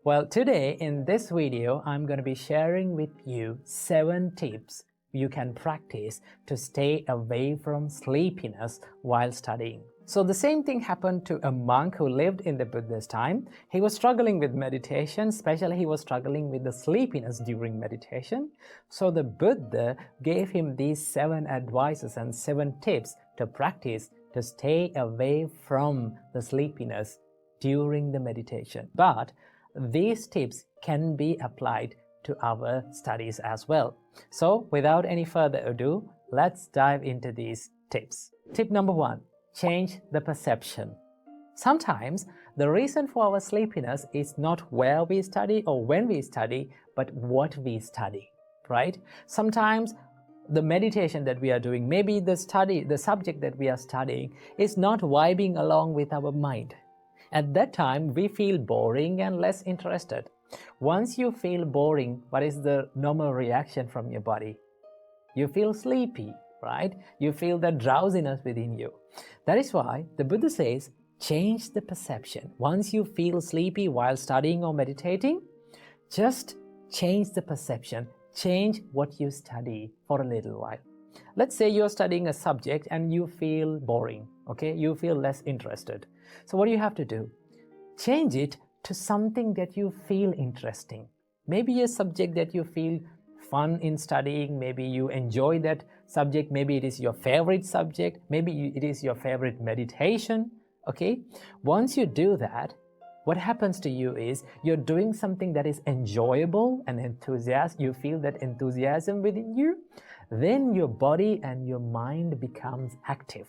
Well, today in this video, I'm going to be sharing with you 7 tips you can practice to stay away from sleepiness while studying. So the same thing happened to a monk who lived in the Buddha's time. He was struggling with meditation, especially he was struggling with the sleepiness during meditation. So the Buddha gave him these 7 advices and 7 tips to practice to stay away from the sleepiness during the meditation. But these tips can be applied to our studies as well. So without any further ado, let's dive into these tips. Tip number 1. Change the perception. Sometimes the reason for our sleepiness is not where we study or when we study, but what we study, right? Sometimes the meditation that we are doing, maybe the subject that we are studying is not vibing along with our mind. At that time, we feel boring and less interested. Once you feel boring, what is the normal reaction from your body? You feel sleepy, right? You feel the drowsiness within you. That is why the Buddha says, change the perception. Once you feel sleepy while studying or meditating, just change the perception. Change what you study for a little while. Let's say you're studying a subject and you feel boring, okay? You feel less interested. So what do you have to do? Change it to something that you feel interesting. Maybe a subject that you feel fun in studying, maybe you enjoy that subject, maybe it is your favorite subject, maybe it is your favorite meditation, okay? Once you do that, what happens to you is you're doing something that is enjoyable and enthusiastic, you feel that enthusiasm within you, then your body and your mind becomes active.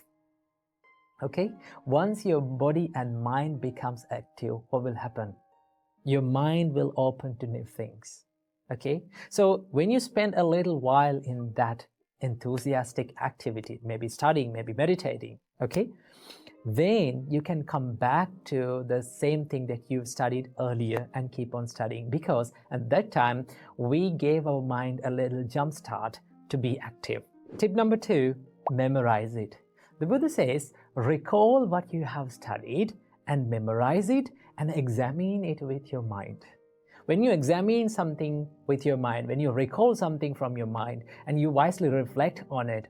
Okay? Once your body and mind becomes active, what will happen? Your mind will open to new things. Okay? So when you spend a little while in that enthusiastic activity, maybe studying, maybe meditating, okay? Then you can come back to the same thing that you've studied earlier and keep on studying, because at that time we gave our mind a little jump start to be active. Tip number 2, memorize it. The Buddha says, recall what you have studied and memorize it and examine it with your mind. When you examine something with your mind, when you recall something from your mind and you wisely reflect on it,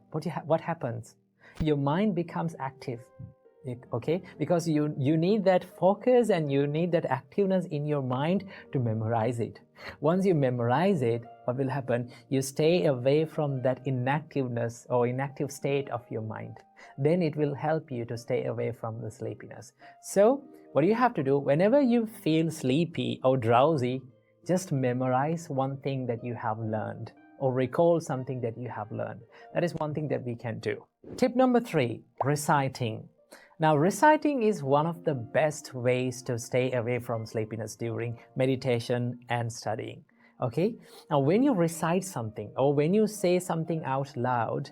what happens? Your mind becomes active. Okay, because you need that focus and you need that activeness in your mind to memorize it. Once you memorize it, what will happen? You stay away from that inactiveness or inactive state of your mind. Then it will help you to stay away from the sleepiness. So what you have to do, whenever you feel sleepy or drowsy, just memorize one thing that you have learned or recall something that you have learned. That is one thing that we can do. Tip number 3, reciting. Now, reciting is one of the best ways to stay away from sleepiness during meditation and studying. Okay? Now, when you recite something or when you say something out loud,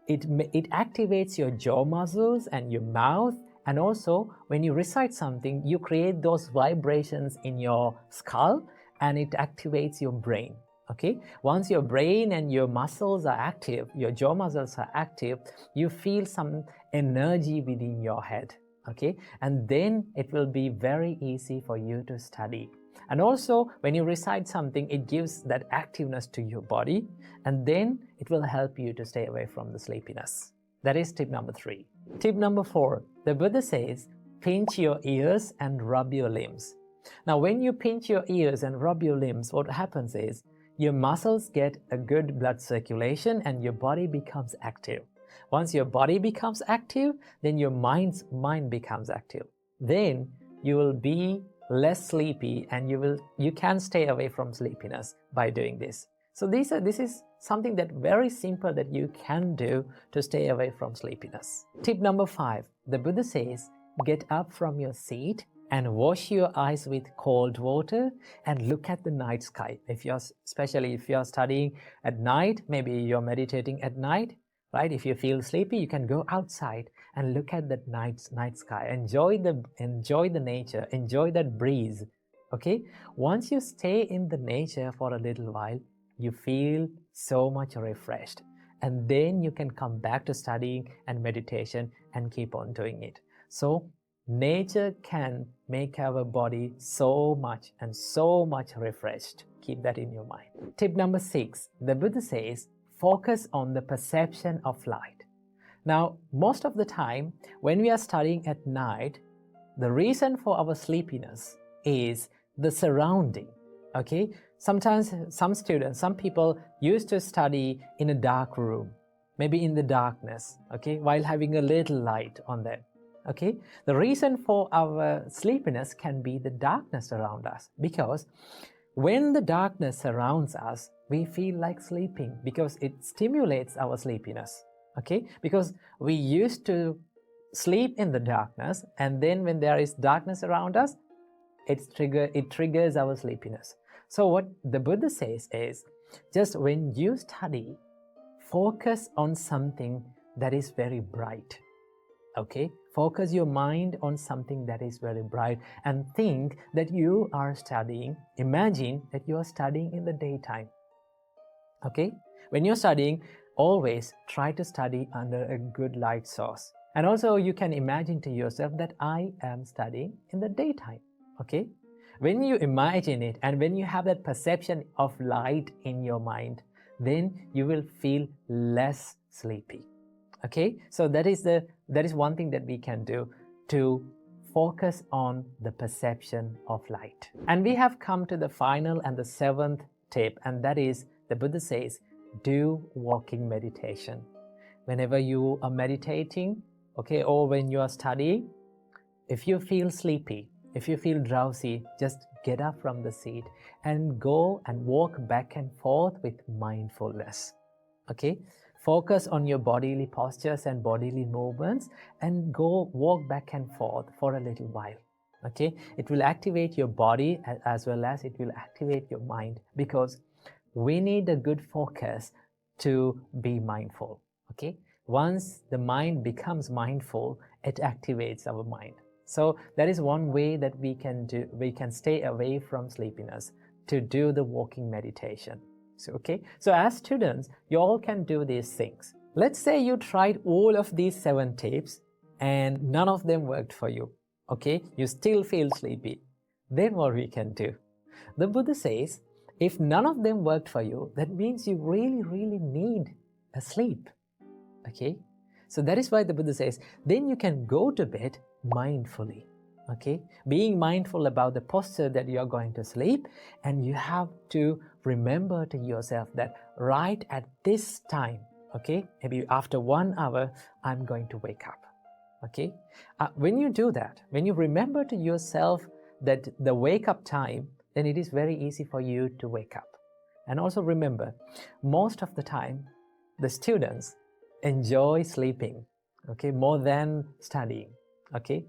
it activates your jaw muscles and your mouth, and also when you recite something, you create those vibrations in your skull and it activates your brain. Okay? Once your brain and your muscles are active, your jaw muscles are active, you feel some energy within your head. Okay? And then it will be very easy for you to study. And also, when you recite something, it gives that activeness to your body, and then it will help you to stay away from the sleepiness. That is tip number 3. Tip number 4, the Buddha says, pinch your ears and rub your limbs. Now, when you pinch your ears and rub your limbs, what happens is, your muscles get a good blood circulation and your body becomes active. Once your body becomes active, then your mind becomes active. Then you will be less sleepy and you can stay away from sleepiness by doing this. So this is something that very simple that you can do to stay away from sleepiness. Tip number 5, the Buddha says, get up from your seat and wash your eyes with cold water and look at the night sky. Especially if you're studying at night, maybe you're meditating at night, right? If you feel sleepy, you can go outside and look at that night sky. Enjoy the nature, enjoy that breeze. Okay? Once you stay in the nature for a little while, you feel so much refreshed. And then you can come back to studying and meditation and keep on doing it. So nature can make our body so much refreshed. Keep that in your mind. Tip number 6, the Buddha says, focus on the perception of light. Now, most of the time, when we are studying at night, the reason for our sleepiness is the surrounding, okay? Sometimes some people used to study in a dark room, maybe in the darkness, okay, while having a little light on them, okay? The reason for our sleepiness can be the darkness around us, because when the darkness surrounds us, we feel like sleeping because it stimulates our sleepiness, okay? Because we used to sleep in the darkness, and then when there is darkness around us, it triggers our sleepiness. So what the Buddha says is, just when you study, focus on something that is very bright, okay? Focus your mind on something that is very bright and think that you are studying. Imagine that you are studying in the daytime, okay? When you're studying, always try to study under a good light source. And also you can imagine to yourself that I am studying in the daytime, okay? When you imagine it and when you have that perception of light in your mind, then you will feel less sleepy, okay? So that is one thing that we can do to focus on the perception of light. And we have come to the final and the seventh tip, and that is, the Buddha says, do walking meditation. Whenever you are meditating, okay, or when you are studying, if you feel sleepy, if you feel drowsy, just get up from the seat and go and walk back and forth with mindfulness, okay? Focus on your bodily postures and bodily movements and go walk back and forth for a little while, okay? It will activate your body as well as it will activate your mind, because we need a good focus to be mindful, okay? Once the mind becomes mindful, it activates our mind. So that is one way that we can stay away from sleepiness, to do the walking meditation. So, okay? So as students, you all can do these things. Let's say you tried all of these 7 tips and none of them worked for you, okay? You still feel sleepy. Then what we can do? The Buddha says, if none of them worked for you, that means you really, really need a sleep, okay? So that is why the Buddha says, then you can go to bed mindfully, okay? Being mindful about the posture that you are going to sleep, and you have to remember to yourself that right at this time, okay, maybe after 1 hour, I'm going to wake up, okay? When you do that, when you remember to yourself that the wake up time, then it is very easy for you to wake up. And also remember, most of the time, the students enjoy sleeping, okay, more than studying, okay?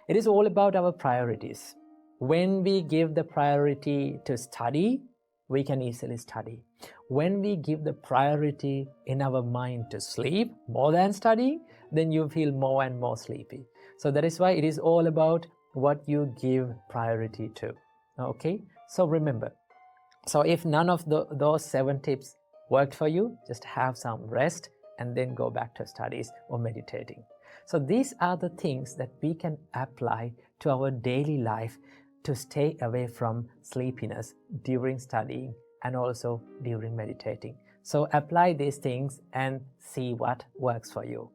It is all about our priorities. When we give the priority to study, we can easily study. When we give the priority in our mind to sleep more than studying, then you feel more and more sleepy. So that is why it is all about what you give priority to, okay? So remember, so if none of those 7 tips worked for you, just have some rest and then go back to studies or meditating. So these are the things that we can apply to our daily life to stay away from sleepiness during studying and also during meditating. So apply these things and see what works for you.